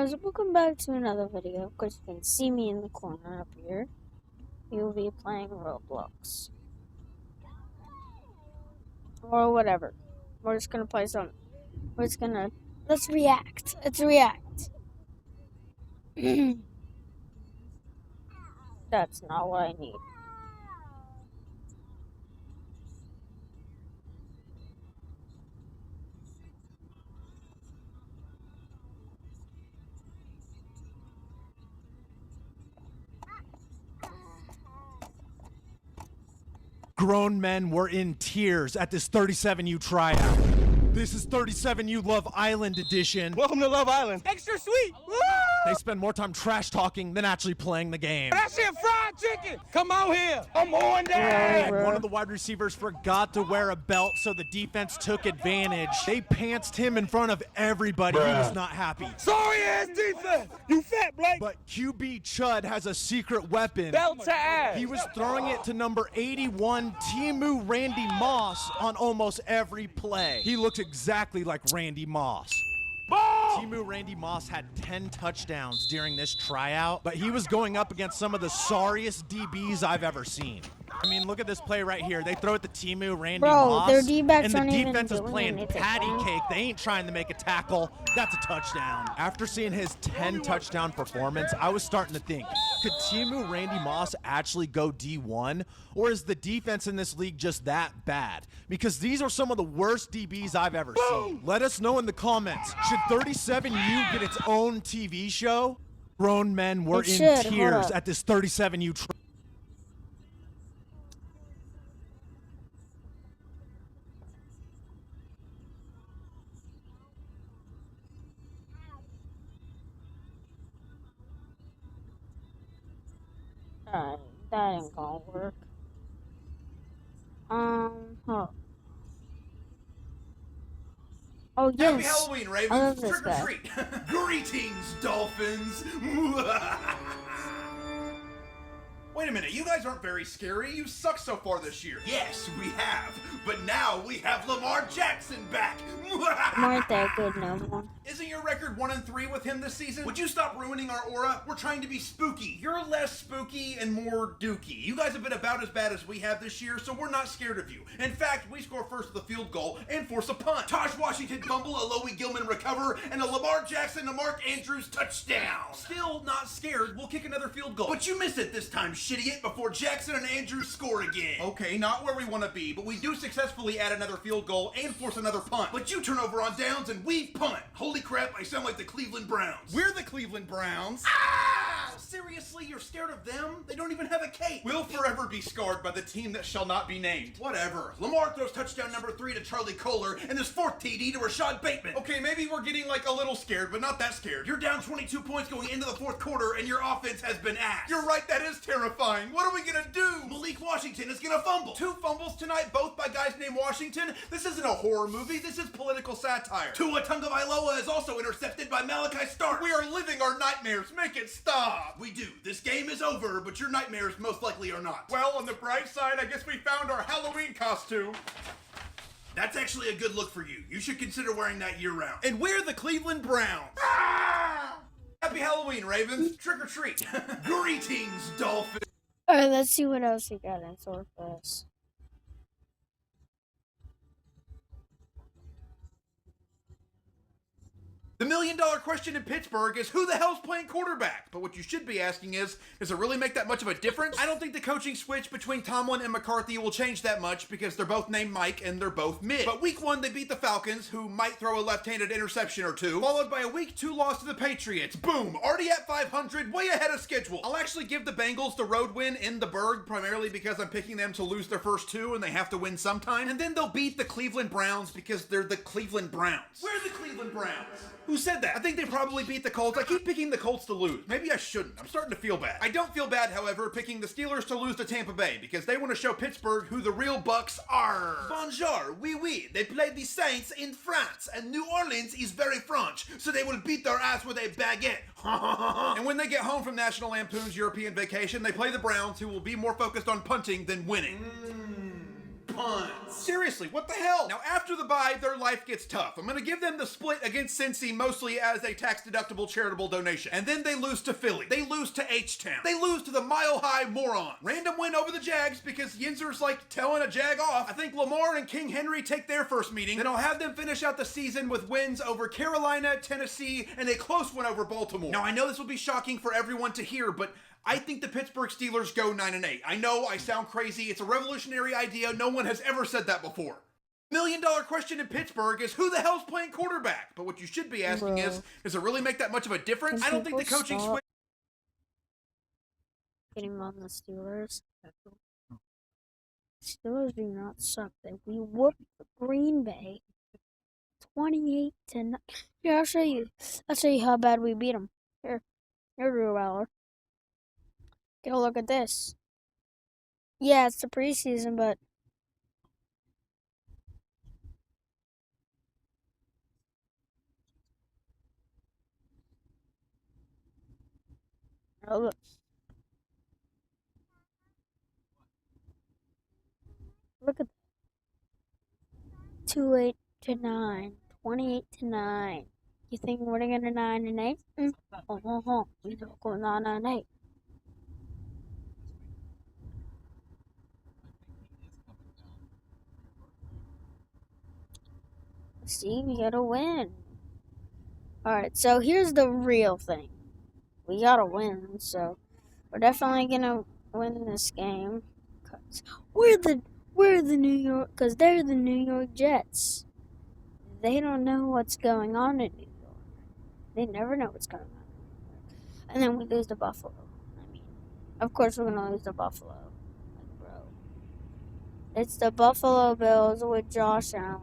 guys, welcome back to another video. Of course, you can see me in the corner up here. You'll be playing Roblox. Or whatever. We're just gonna play some. Let's react. Let's react. That's not what I need. Grown men were in tears at this 37U tryout. This is 37U Love Island edition. Welcome to Love Island. Extra sweet. Woo! They spend more time trash talking than actually playing the game. That shit fried chicken. Come out here. I'm on that. And one of the wide receivers forgot to wear a belt, so the defense took advantage. They pantsed him in front of everybody. He was not happy. Sorry ass defense. You fat, Blake. But QB Chud has a secret weapon. Belt to ass. He was throwing it to number 81, Timu Randy Moss, on almost every play. He looked exactly like Randy Moss. Timu Randy Moss had 10 touchdowns during this tryout, but he was going up against some of the sorriest DBs I've ever seen. I mean, look at this play right here. They throw it to Timu Randy Moss, their D-backs and the aren't even defense is doing playing anything. patty cake. They ain't trying to make a tackle. That's a touchdown. After seeing his 10 touchdown performance, I was starting to think, could Timu Randy Moss actually go D1? Or is the defense in this league just that bad? Because these are some of the worst DBs I've ever seen. Let us know in the comments. Should 37U get its own TV show? Grown men were It in should. Hold tears up. at this 37U Alright, that ain't gonna work. Huh. Oh, yes. Happy Halloween, I love Ravens. this Trick or guy. treat. Greetings, Dolphins. Wait a minute, you guys aren't very scary. You suck so far this year. Yes, we have. But now we have Lamar Jackson back. Aren't that good no more? Isn't your record 1-3 with him this season? Would you stop ruining our aura? We're trying to be spooky. You're less spooky and more dooky. You guys have been about as bad as we have this year, so we're not scared of you. In fact, we score first with a field goal and force a punt. Taj Washington fumble, a Loie Gilman recover, and a Lamar Jackson to Mark Andrews touchdown. Still not scared. We'll kick another field goal. But you missed it this time, shitty it, before Jackson and Andrews score again. Okay, not where we want to be, but we do successfully add another field goal and force another punt. But you turn over on downs and we punt. Holy crap, I sound like the Cleveland Browns. We're the Cleveland Browns. Ah! Seriously, you're scared of them? They don't even have a cape. We'll forever be scarred by the team that shall not be named. Whatever. Lamar throws touchdown number 3 to Charlie Kohler and his 4th TD to Rashad Bateman. Okay, maybe we're getting like a little scared, but not that scared. You're down 22 points going into the 4th quarter and your offense has been ass. You're right, that is terrifying. What are we gonna do? Malik Washington is gonna fumble. 2 fumbles tonight, both by guys named Washington. This isn't a horror movie, this is political satire. Tua Tagovailoa is also intercepted by Malachi Stark. We are living our nightmares. Make it stop. We do. This game is over, but your nightmares most likely are not. Well, on the bright side, I guess we found our Halloween costume. That's actually a good look for you. You should consider wearing that year-round. And we're the Cleveland Browns. Ah! Happy Halloween, Ravens. Trick or treat. Greetings, Dolphins. Alright, let's see what else you got in store for us. The million-dollar question in Pittsburgh is who the hell's playing quarterback? But what you should be asking is, does it really make that much of a difference? I don't think the coaching switch between Tomlin and McCarthy will change that much because they're both named Mike and they're both mid. But week 1, they beat the Falcons, who might throw a left-handed interception or two, followed by a week 2 loss to the Patriots. Boom! Already at 500, way ahead of schedule. I'll actually give the Bengals the road win in the Berg, primarily because I'm picking them to lose their first 2 and they have to win sometime. And then they'll beat the Cleveland Browns because they're the Cleveland Browns. We're the Cleveland Browns. Who said that? I think they probably beat the Colts. I keep picking the Colts to lose. Maybe I shouldn't. I'm starting to feel bad. I don't feel bad, however, picking the Steelers to lose to Tampa Bay because they want to show Pittsburgh who the real Bucks are. Bonjour, oui oui. They played the Saints in France, and New Orleans is very French, so they will beat their ass with a baguette. And when they get home from National Lampoon's European Vacation, they play the Browns, who will be more focused on punting than winning. punts. Seriously, what the hell? Now, after the bye, their life gets tough. I'm going to give them the split against Cincy mostly as a tax-deductible charitable donation. And then they lose to Philly. They lose to H-Town. They lose to the Mile High Morons. Random win over the Jags because Yinzer's like telling a Jag off. I think Lamar and King Henry take their first meeting. Then I'll have them finish out the season with wins over Carolina, Tennessee, and a close one over Baltimore. Now, I know this will be shocking for everyone to hear, but I think the Pittsburgh Steelers go 9-8. I know I sound crazy. It's a revolutionary idea. No one has ever said that before. $1 million question in Pittsburgh is who the hell's playing quarterback? But what you should be asking is, does it really make that much of a difference? I don't think the coaching switch. Getting on the Steelers. Steelers do not suck. We whooped Green Bay 28-9. Here, I'll show you. I'll show you how bad we beat them. Here, Drew Aller. Get a look at this. Yeah, it's the preseason, but oh, look. Look at 28-9, 28-9. You think we're gonna 9-8? We don't go 9-8. See, we gotta win. Alright, so here's the real thing. We gotta win, so we're definitely gonna win this game. Cause we're the New York, because they're the New York Jets. They don't know what's going on in New York. They never know what's going on. And then we lose to Buffalo. I mean, of course we're gonna lose to Buffalo. Like, bro. It's the Buffalo Bills with Josh Allen.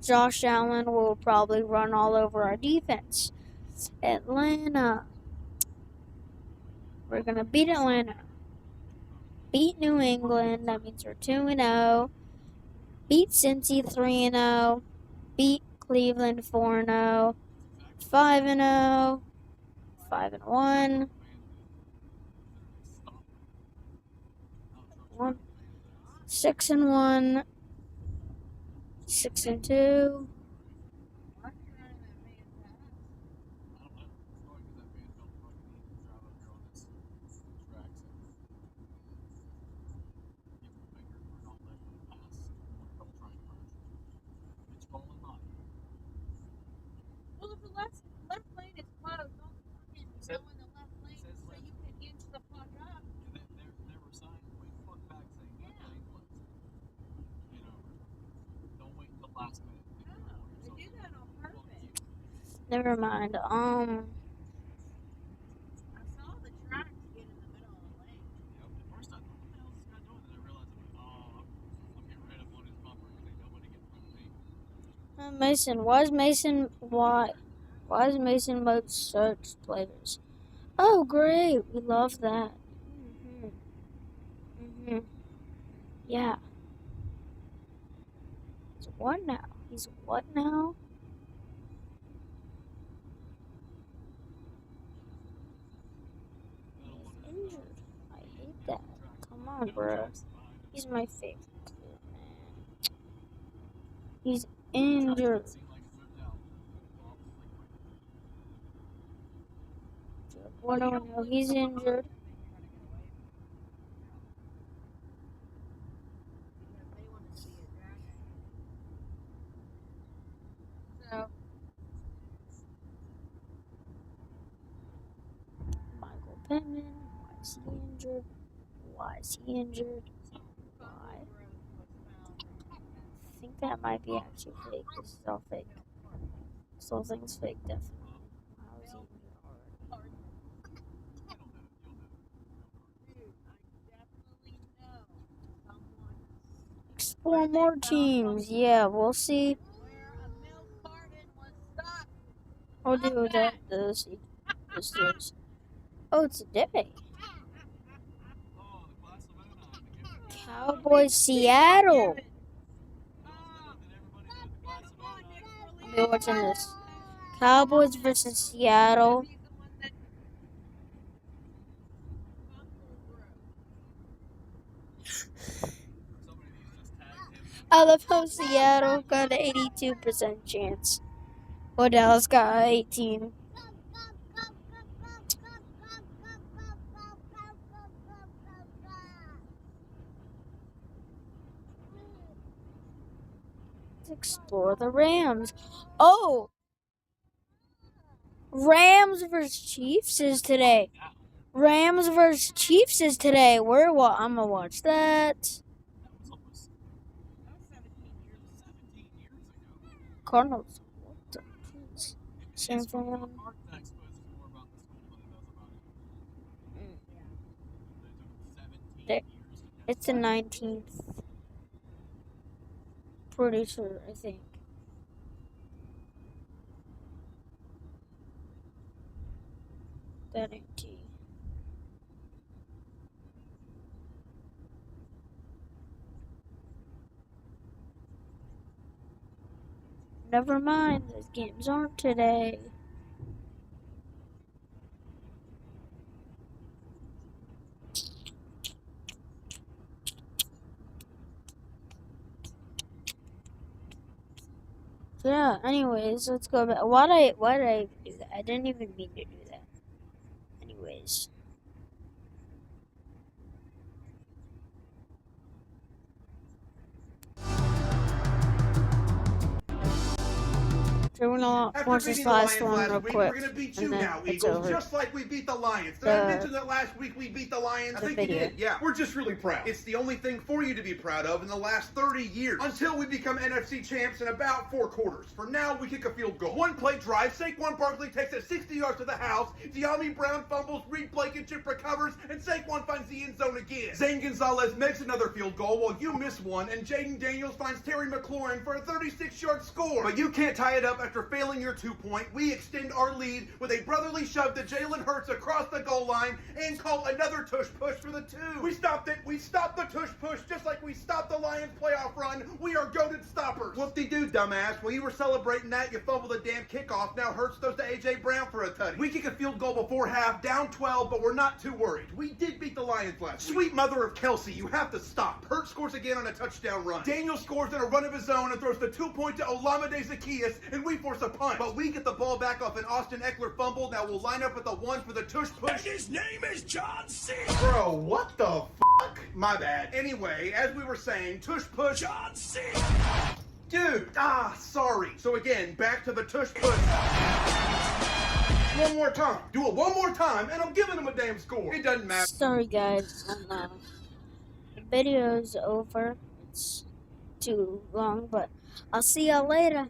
Josh Allen will probably run all over our defense. Atlanta. We're going to beat Atlanta. Beat New England. That means we're 2-0. Beat Cincy 3-0. Beat Cleveland 4-0. 5-0. 5-1. 6-1. 6-2. Well, if the left lane is closed, don't fucking go in the left lane so you can inch the puck up. There were signs way fuck back saying that lane closed. You know, don't wait until last minute. No, they do that on purpose. Never mind. I saw the tracks get in the middle of the lane. Yep. At first I thought, what the hell is this guy doing? Then I realized, I'm getting rid of on his bumper because ain't nobody get in front of me. Mason, why is Mason mode search players? Oh, great. We love that. Yeah. So what now? He's what now? He's injured. I hate that. Come on, bro. He's my favorite player, man. He's injured. What do I know? He's injured. So, Michael Pittman. Why is he injured? Why is he injured? Why? I think that might be actually fake. This is all fake. This whole thing's fake, definitely. How is he injured already? Explore more teams. Yeah, we'll see. where a milk carton was stuck. I'll do that. This is. Oh, it's a day. Cowboys, Seattle. I'll be watching this. Cowboys versus Seattle. I love how Seattle got an 82% chance. Well, Dallas got 18. Let's explore the Rams. Oh! Rams versus Chiefs is today. Rams versus Chiefs is today. I'm gonna watch that. Cardinals. What the please. San Fran. It's the 19th. Pretty sure, I think. That ain't T. Never mind, those games aren't today. So yeah, anyways, let's go back. Why did I do that? I didn't even mean to do that. Anyways. So we're gonna After watch this beating the last Lions one last real week, quick, we're gonna beat and you then now, it's Eagles, over. just like we beat the Lions. Did I mention that last week we beat the Lions? I the think video. you did. Yeah, we're just really proud. It's the only thing for you to be proud of in the last 30 years, until we become NFC champs in about 4 quarters. For now, we kick a field goal. One play drive, Saquon Barkley takes it 60 yards to the house, De'Ami Brown fumbles, Reed Blankenship recovers, and Saquon finds the end zone again. Zane Gonzalez makes another field goal while you miss one, and Jaden Daniels finds Terry McLaurin for a 36-yard score. But you can't tie it up after failing your 2-point. We extend our lead with a brotherly shove to Jalen Hurts across the goal line and call another tush push for the 2. We stopped it. We stopped the tush push just like we stopped the Lions playoff run. We are goated stoppers. Whoop-de-doo, dumbass. While you were celebrating that, you fumbled the damn kickoff. Now Hurts throws to A.J. Brown for a tutty. We kick a field goal before half, down 12, but we're not too worried. We did beat the Lions last week. Sweet mother of Kelsey, you have to stop. Hurts scores again on a touchdown run. Daniel scores in a run of his own and throws the 2-point to Olamide Zaccheaus, and we force a punt. But we get the ball back off an Austin Eckler fumble. Now we'll line up at the 1 for the tush push. And his name is John C. Bro, what the fuck? My bad. Anyway, as we were saying, tush push. John C. Dude, sorry. So again, back to the tush push. One more time. Do it one more time, and I'm giving him a damn score. It doesn't matter. Sorry guys, the video's over. It's too long, but I'll see y'all later.